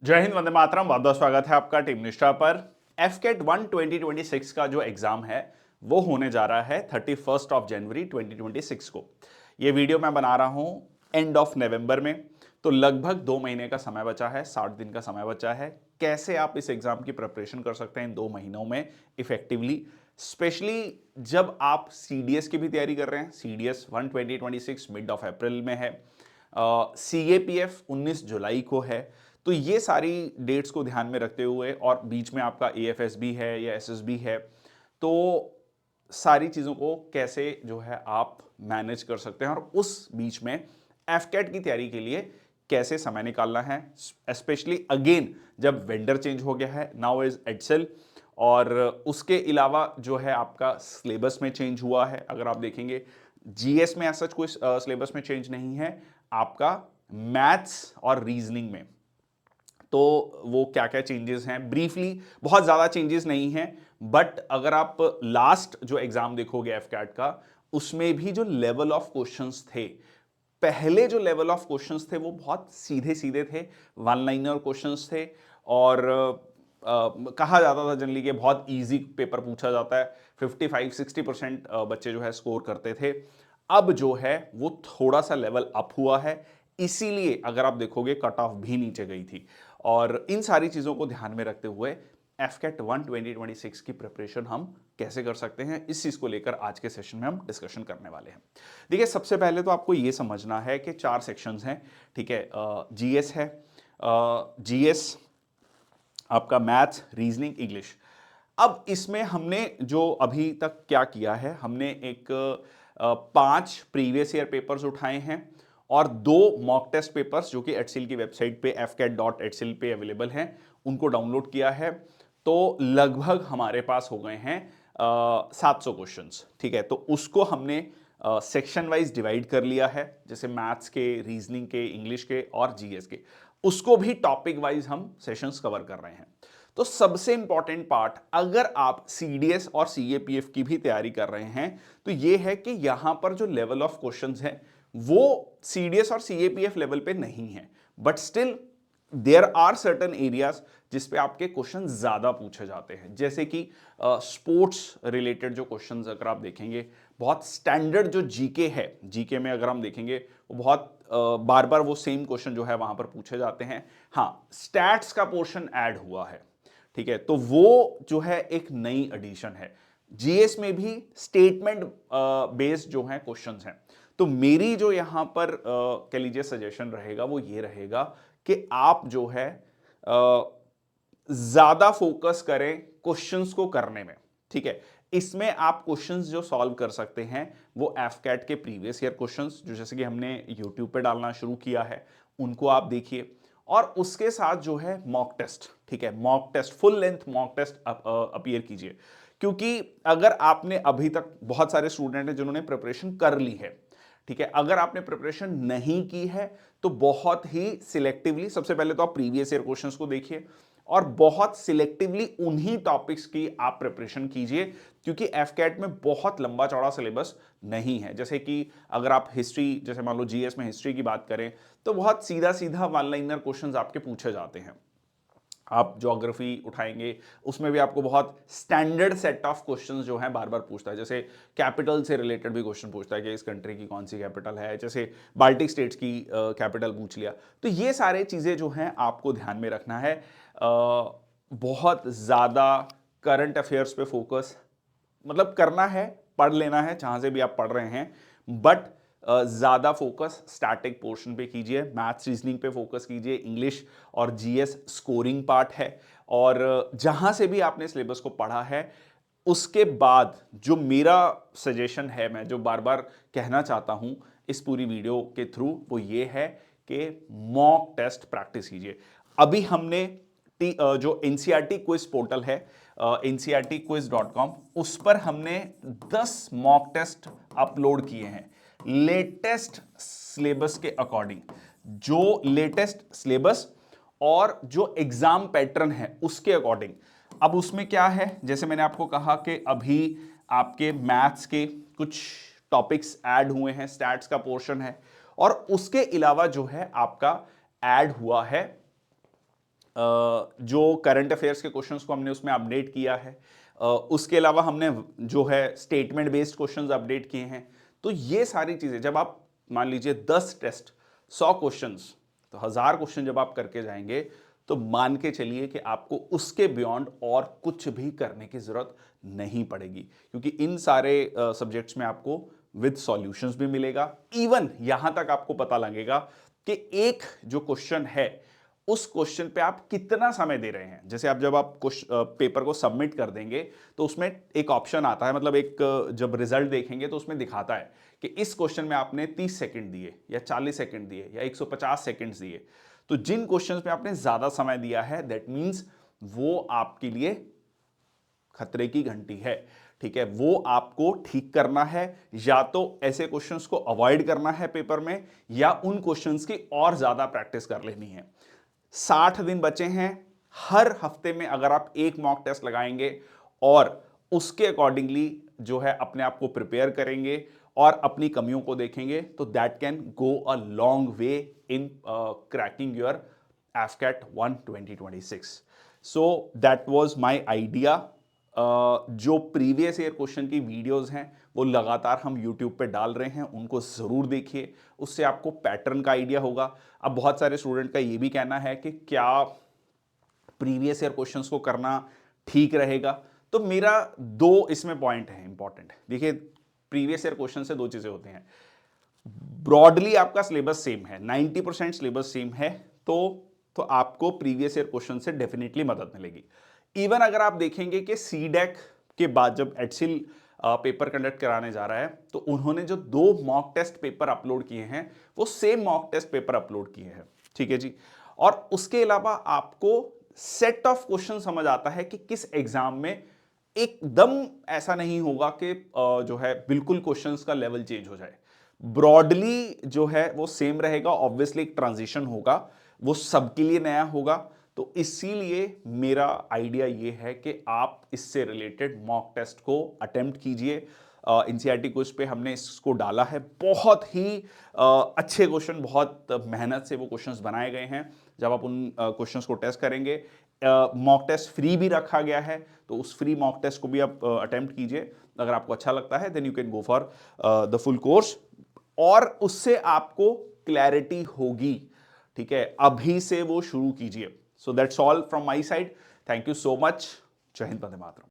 जय हिंद, वंदे मातरम। बहुत बहुत स्वागत है आपका टीम निष्ठा पर। एफकेट 1 2026 का जो एग्जाम है वो होने जा रहा है 31 जनवरी 2026 को। ये वीडियो मैं बना रहा हूं एंड ऑफ नवंबर में, तो लगभग 2 महीने का समय बचा है, 60 दिन का समय बचा है। कैसे आप इस एग्जाम की प्रिपरेशन कर सकते हैं इन 2 महीनों में इफेक्टिवली, स्पेशली जब आप सीडीएस की भी तैयारी कर रहे हैं। सीडीएस 1 2026 मिड ऑफ अप्रैल में है, सीएपीएफ 19 जुलाई को है। तो ये सारी डेट्स को ध्यान में रखते हुए, और बीच में आपका एएफएस भी है या एसएसबी है, तो सारी चीज़ों को कैसे जो है आप मैनेज कर सकते हैं, और उस बीच में एफकेट की तैयारी के लिए कैसे समय निकालना है। स्पेशली अगेन जब वेंडर चेंज हो गया है, नाउ इज एडसेल, और उसके अलावा जो है आपका सिलेबस में चेंज हुआ है। अगर आप देखेंगे जीएस में ऐसा कोई सिलेबस में चेंज नहीं है, आपका मैथ्स और रीजनिंग में तो वो क्या क्या चेंजेस हैं ब्रीफली, बहुत ज़्यादा चेंजेस नहीं हैं। बट अगर आप लास्ट जो एग्ज़ाम देखोगे एफकैट का, उसमें भी जो लेवल ऑफ क्वेश्चंस थे, पहले जो लेवल ऑफ क्वेश्चंस थे वो बहुत सीधे सीधे थे, वन लाइनर क्वेश्चंस थे, और कहा जाता था जनरली कि बहुत इजी पेपर पूछा जाता है, 55-60% बच्चे जो है स्कोर करते थे। अब जो है वो थोड़ा सा लेवल अप हुआ है, इसीलिए अगर आप देखोगे कट ऑफ भी नीचे गई थी। और इन सारी चीज़ों को ध्यान में रखते हुए एफकेट 1 2026 की प्रिपरेशन हम कैसे कर सकते हैं, इस चीज़ को लेकर आज के सेशन में हम डिस्कशन करने वाले हैं। देखिए, सबसे पहले तो आपको ये समझना है कि 4 सेक्शंस हैं, ठीक है। जीएस है, जीएस आपका मैथ्स, रीजनिंग, इंग्लिश। अब इसमें हमने जो अभी तक क्या किया है, हमने एक 5 प्रीवियस ईयर पेपर्स उठाए हैं और 2 मॉक टेस्ट पेपर्स जो कि एचसीएल की वेबसाइट पे fcat.htsil पे अवेलेबल हैं, उनको डाउनलोड किया है। तो लगभग हमारे पास हो गए हैं 700 क्वेश्चंस, ठीक है। तो उसको हमने सेक्शन वाइज डिवाइड कर लिया है, जैसे मैथ्स के, रीजनिंग के, इंग्लिश के और जीएस के। उसको भी टॉपिक वाइज हम सेशंस कवर कर रहे हैं। तो सबसे इंपॉर्टेंट पार्ट, अगर आप सीडीएस और सीएपीएफ की भी तैयारी कर रहे हैं, तो यह है कि यहां पर जो लेवल ऑफ क्वेश्चंस है वो सीडीएस और सीएपीएफ लेवल पे नहीं है, but still there are certain areas जिस पे आपके क्वेश्चन ज्यादा पूछे जाते हैं, जैसे कि स्पोर्ट्स रिलेटेड जो क्वेश्चंस अगर आप देखेंगे, बहुत स्टैंडर्ड जो जीके है, जीके में अगर हम देखेंगे वो बहुत बार बार वो सेम क्वेश्चन जो है वहां पर पूछे जाते हैं। हाँ, स्टैट्स का पोर्शन ऐड हुआ है, ठीक है, तो वो जो है एक नई एडिशन है। जीएस में भी स्टेटमेंट बेस्ड जो है क्वेश्चंस हैं। तो मेरी जो यहां पर कह लीजिए सजेशन रहेगा वो ये रहेगा कि आप जो है ज्यादा फोकस करें क्वेश्चंस को करने में, ठीक है। इसमें आप क्वेश्चंस जो सॉल्व कर सकते हैं वो एफकैट के प्रीवियस ईयर क्वेश्चंस, जो जैसे कि हमने यूट्यूब पे डालना शुरू किया है, उनको आप देखिए। और उसके साथ जो है मॉक टेस्ट, ठीक है, mock test, full length mock test appear कीजिए। क्योंकि अगर आपने अभी तक, बहुत सारे स्टूडेंट हैं जिन्होंने प्रिपरेशन कर ली है, ठीक है, अगर आपने प्रिपरेशन नहीं की है तो बहुत ही सिलेक्टिवली, सबसे पहले तो आप प्रीवियस ईयर क्वेश्चंस को देखिए और बहुत सिलेक्टिवली उन्हीं टॉपिक्स की आप प्रिपरेशन कीजिए, क्योंकि एफकैट में बहुत लंबा चौड़ा सिलेबस नहीं है। जैसे कि अगर आप हिस्ट्री, जैसे मान लो जीएस में हिस्ट्री की बात करें, तो बहुत सीधा सीधा वन लाइनर क्वेश्चंस आपके पूछे जाते हैं। आप ज्योग्राफी उठाएंगे, उसमें भी आपको बहुत स्टैंडर्ड सेट ऑफ क्वेश्चंस जो हैं बार बार पूछता है, जैसे कैपिटल से रिलेटेड भी क्वेश्चन पूछता है कि इस कंट्री की कौन सी कैपिटल है, जैसे बाल्टिक स्टेट्स की कैपिटल पूछ लिया। तो ये सारे चीज़ें जो हैं आपको ध्यान में रखना है। बहुत ज़्यादा करंट अफेयर्स पे फोकस मतलब करना है, पढ़ लेना है जहां से भी आप पढ़ रहे हैं, बट ज्यादा फोकस स्टैटिक पोर्शन पे कीजिए, मैथ्स रीजनिंग पे फोकस कीजिए, इंग्लिश और जीएस स्कोरिंग पार्ट है। और जहां से भी आपने सिलेबस को पढ़ा है, उसके बाद जो मेरा सजेशन है, मैं जो बार बार कहना चाहता हूं इस पूरी वीडियो के थ्रू, वो ये है कि मॉक टेस्ट प्रैक्टिस कीजिए। अभी हमने जो एनसीईआरटी क्विज पोर्टल है, ncrtquiz.com, उस पर हमने 10 मॉक टेस्ट अपलोड किए हैं लेटेस्ट सिलेबस के अकॉर्डिंग। जो लेटेस्ट सिलेबस और जो एग्जाम पैटर्न है उसके अकॉर्डिंग। अब उसमें क्या है, जैसे मैंने आपको कहा कि अभी आपके मैथ्स के कुछ टॉपिक्स ऐड हुए हैं, स्टैट्स का पोर्शन है, और उसके अलावा जो है आपका ऐड हुआ है जो करंट अफेयर्स के क्वेश्चंस को हमने उसमें अपडेट किया है। उसके अलावा हमने जो है स्टेटमेंट बेस्ड क्वेश्चंस अपडेट किए हैं। तो ये सारी चीजें जब आप मान लीजिए 10 टेस्ट 100 क्वेश्चंस तो 1000 क्वेश्चन जब आप करके जाएंगे तो मान के चलिए कि आपको उसके बियॉन्ड और कुछ भी करने की जरूरत नहीं पड़ेगी, क्योंकि इन सारे सब्जेक्ट्स में आपको विद सॉल्यूशंस भी मिलेगा। इवन यहां तक आपको पता लगेगा कि एक जो क्वेश्चन है उस क्वेश्चन पे आप कितना समय दे रहे हैं। जैसे आप जब आप पेपर को सबमिट कर देंगे तो उसमें एक ऑप्शन आता है, मतलब एक जब रिजल्ट देखेंगे तो उसमें दिखाता है कि इस क्वेश्चन में आपने 30 सेकंड दिए या 40 सेकंड दिए या 150 सेकंड्स दिए। तो जिन क्वेश्चंस में आपने ज्यादा समय दिया है दैट मींस वो आपके लिए खतरे की घंटी है। ठीक है, वो आपको ठीक करना है, या तो ऐसे क्वेश्चंस को अवॉइड करना है पेपर में, या उन क्वेश्चंस की और ज्यादा प्रैक्टिस कर लेनी है। 60 दिन बचे हैं। हर हफ्ते में अगर आप एक मॉक टेस्ट लगाएंगे और उसके अकॉर्डिंगली जो है अपने आप को प्रिपेयर करेंगे और अपनी कमियों को देखेंगे तो that can go a long way in cracking your AFCAT 1 2026। So that was my idea. जो प्रीवियस ईयर क्वेश्चन की वीडियोस हैं वो लगातार हम YouTube पे डाल रहे हैं, उनको जरूर देखिए, उससे आपको पैटर्न का आइडिया होगा। अब बहुत सारे स्टूडेंट का ये भी कहना है कि क्या प्रीवियस ईयर क्वेश्चंस को करना ठीक रहेगा, तो मेरा दो इसमें पॉइंट है इंपॉर्टेंट। देखिए, प्रीवियस ईयर क्वेश्चन से दो चीजें होती हैं। ब्रॉडली आपका सिलेबस सेम है, 90% सिलेबस सेम है, तो आपको प्रीवियस ईयर क्वेश्चन से डेफिनेटली मदद मिलेगी। इवन अगर आप देखेंगे कि सीडेक के बाद जब एडसिल पेपर कंडक्ट कराने जा रहा है तो उन्होंने जो 2 मॉक टेस्ट पेपर अपलोड किए हैं वो same mock test paper upload किए हैं। ठीक है जी। और उसके अलावा आपको सेट ऑफ क्वेश्चन समझ आता है कि किस एग्जाम में एकदम ऐसा नहीं होगा कि जो है बिल्कुल क्वेश्चंस का लेवल चेंज हो जाए। ब्रॉडली जो है वो सेम रहेगा, ऑब्वियसली एक ट्रांजिशन होगा, वो सबके लिए नया होगा। तो इसीलिए मेरा आइडिया ये है कि आप इससे रिलेटेड मॉक टेस्ट को अटेम्प्ट कीजिए। एनसीईआरटी क्विज पे हमने इसको डाला है, बहुत ही अच्छे क्वेश्चन, बहुत मेहनत से वो क्वेश्चंस बनाए गए हैं। जब आप उन क्वेश्चंस को टेस्ट करेंगे, मॉक टेस्ट फ्री भी रखा गया है, तो उस फ्री मॉक टेस्ट को भी आप अटेम्प्ट कीजिए। अगर आपको अच्छा लगता है then you can go for the full course, और उससे आपको क्लैरिटी होगी। ठीक है, अभी से वो शुरू कीजिए। So that's all from my side. Thank you so much. जय हिंद, वंदे मातरम।